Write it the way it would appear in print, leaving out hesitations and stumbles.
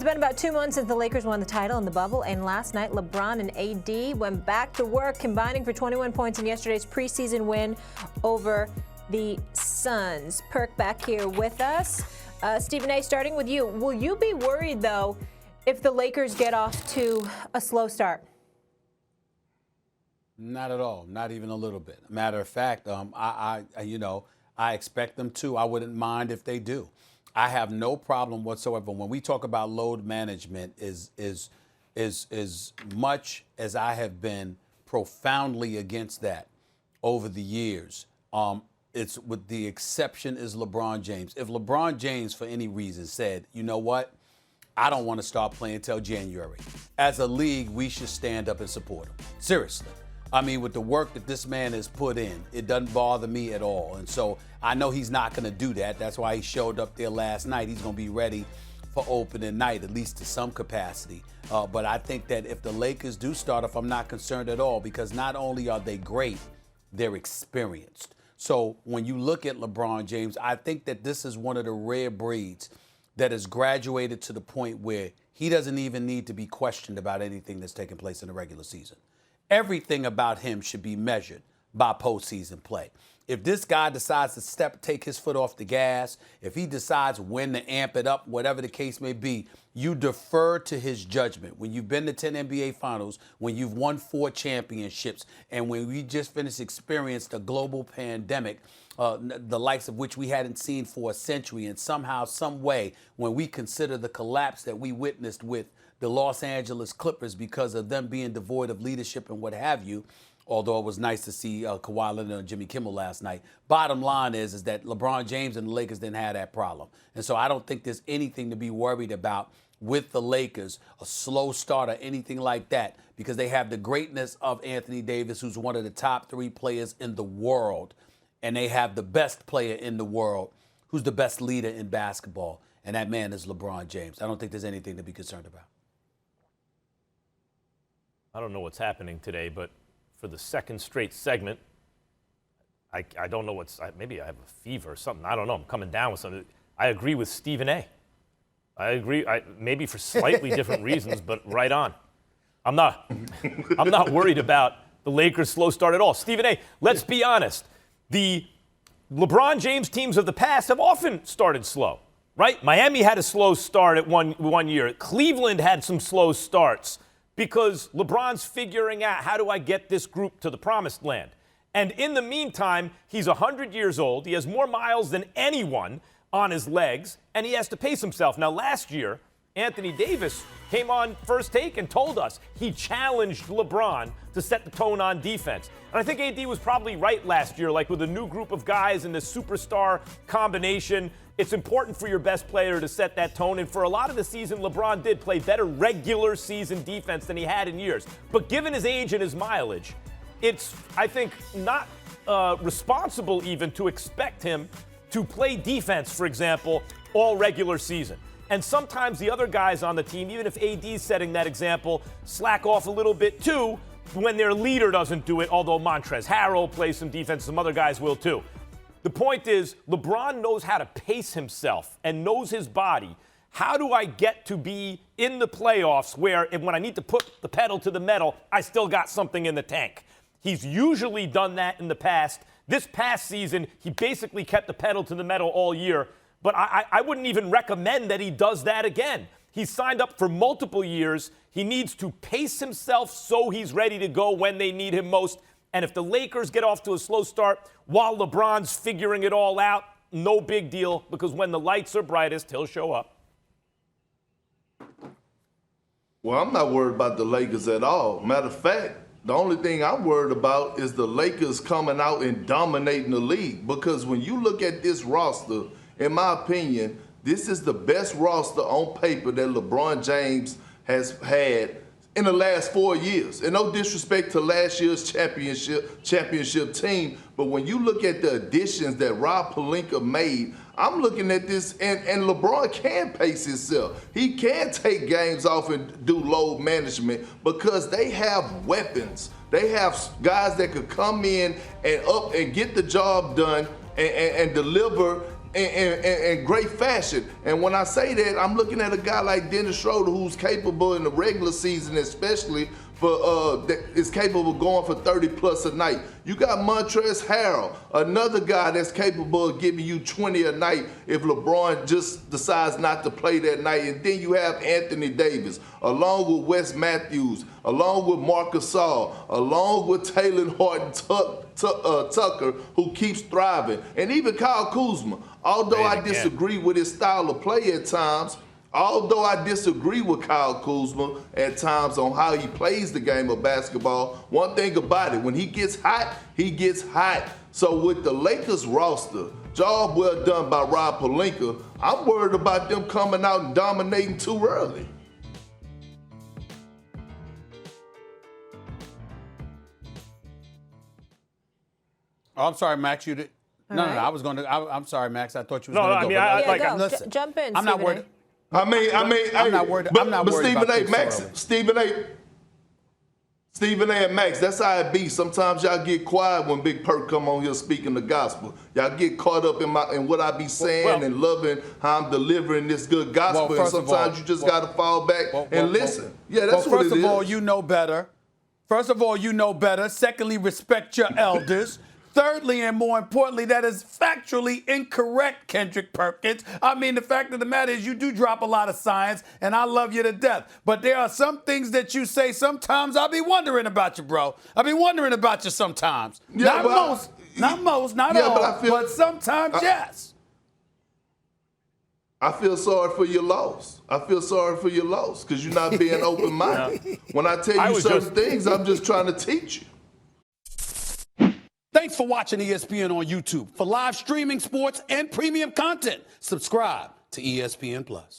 It's been about 2 months since the Lakers won the title in the bubble, and last night LeBron and AD went back to work, combining for 21 points in yesterday's preseason win over the Suns. Perk back here with us. Stephen A., starting with you. Will you be worried, though, if the Lakers get off to a slow start? Not at all. Not even a little bit. Matter of fact, I expect them to. I wouldn't mind if they do. I have no problem whatsoever. When we talk about load management, is much as I have been profoundly against that over the years. It's with the exception is LeBron James. If LeBron James, for any reason, said, you know what, I don't want to start playing until January, as a league, we should stand up and support him. Seriously. I mean, with the work that this man has put in, it doesn't bother me at all. And so I know he's not going to do that. That's why he showed up there last night. He's going to be ready for opening night, at least to some capacity. But I think that if the Lakers do start off, I'm not concerned at all, because not only are they great, they're experienced. So when you look at LeBron James, I think that this is one of the rare breeds that has graduated to the point where he doesn't even need to be questioned about anything that's taking place in the regular season. Everything about him should be measured by postseason play. If this guy decides to take his foot off the gas, if he decides when to amp it up, whatever the case may be, you defer to his judgment. When you've been to 10 NBA Finals, when you've won 4 championships, and when we just finished experienced a global pandemic, the likes of which we hadn't seen for a century, and somehow, some way, when we consider the collapse that we witnessed with the Los Angeles Clippers because of them being devoid of leadership and what have you, although it was nice to see Kawhi Leonard and Jimmy Kimmel last night. Bottom line is that LeBron James and the Lakers didn't have that problem. And so I don't think there's anything to be worried about with the Lakers, a slow start or anything like that, because they have the greatness of Anthony Davis, who's one of the top 3 players in the world, and they have the best player in the world, who's the best leader in basketball, and that man is LeBron James. I don't think there's anything to be concerned about. I don't know what's happening today, but for the second straight segment, I don't know maybe I have a fever or something. I don't know. I'm coming down with something. I agree with Stephen A. I agree, maybe for slightly different reasons, but right on. I'm not worried about the Lakers' slow start at all. Stephen A., let's be honest. The LeBron James teams of the past have often started slow, right? Miami had a slow start at one year. Cleveland had some slow starts, because LeBron's figuring out, how do I get this group to the promised land? And in the meantime, he's 100 years old. He has more miles than anyone on his legs, and he has to pace himself. Now, last year, Anthony Davis came on First Take and told us he challenged LeBron to set the tone on defense. And I think AD was probably right last year, like with a new group of guys and this superstar combination. It's important for your best player to set that tone. And for a lot of the season, LeBron did play better regular season defense than he had in years. But given his age and his mileage, it's, I think, not responsible even to expect him to play defense, for example, all regular season. And sometimes the other guys on the team, even if AD's setting that example, slack off a little bit too when their leader doesn't do it, although Montrezl Harrell plays some defense, some other guys will too. The point is, LeBron knows how to pace himself and knows his body. How do I get to be in the playoffs where when I need to put the pedal to the metal, I still got something in the tank? He's usually done that in the past. This past season, he basically kept the pedal to the metal all year. But I wouldn't even recommend that he does that again. He's signed up for multiple years. He needs to pace himself so he's ready to go when they need him most. And if the Lakers get off to a slow start while LeBron's figuring it all out, no big deal, because when the lights are brightest, he'll show up. Well, I'm not worried about the Lakers at all. Matter of fact, the only thing I'm worried about is the Lakers coming out and dominating the league. Because when you look at this roster, in my opinion, this is the best roster on paper that LeBron James has had in the last 4 years. And no disrespect to last year's championship team, but when you look at the additions that Rob Pelinka made, I'm looking at this, and LeBron can pace himself. He can take games off and do load management because they have weapons. They have guys that could come in and get the job done and deliver in great fashion. And when I say that, I'm looking at a guy like Dennis Schroeder, who's capable in the regular season, especially that is capable of going for 30 plus a night. You got Montrezl Harrell, another guy that's capable of giving you 20 a night if LeBron just decides not to play that night. And then you have Anthony Davis, along with Wes Matthews, along with Marcus Gasol, along with Taylor Horton Tucker, who keeps thriving, and even Kyle Kuzma. Although I disagree with his style of play at times, although I disagree with Kyle Kuzma at times on how he plays the game of basketball, one thing about it, when he gets hot, he gets hot. So with the Lakers roster, job well done by Rob Pelinka, I'm worried about them coming out and dominating too early. Oh, I'm sorry, Max. You did. No, right. I was going to. I'm sorry, Max. I thought you was No, going to I go. mean, but I- like, go. listen, Jump in, I'm not Stephen worried. A. I'm not worried. I'm not worried Stephen about A. this Max, so early. Stephen A. and Max, that's how it be. Sometimes y'all get quiet when Big Perk come on here speaking the gospel. Y'all get caught up in what I be saying and loving how I'm delivering this good gospel. Well, And first of sometimes all- you just got to fall back and listen. Yeah, that's well, what it is. first of all, you know better. First of all, you know better. Secondly, respect your elders. Thirdly, and more importantly, that is factually incorrect, Kendrick Perkins. I mean, the fact of the matter is you do drop a lot of science, and I love you to death. But there are some things that you say sometimes I'll be wondering about you, bro. I'll be wondering about you sometimes. Yeah, not but most, not yeah, all, but but sometimes, yes. I feel sorry for your loss. I feel sorry for your loss because you're not being open-minded. When I tell you certain things, I'm just trying to teach you. Thanks for watching ESPN on YouTube. For live streaming sports and premium content, subscribe to ESPN Plus.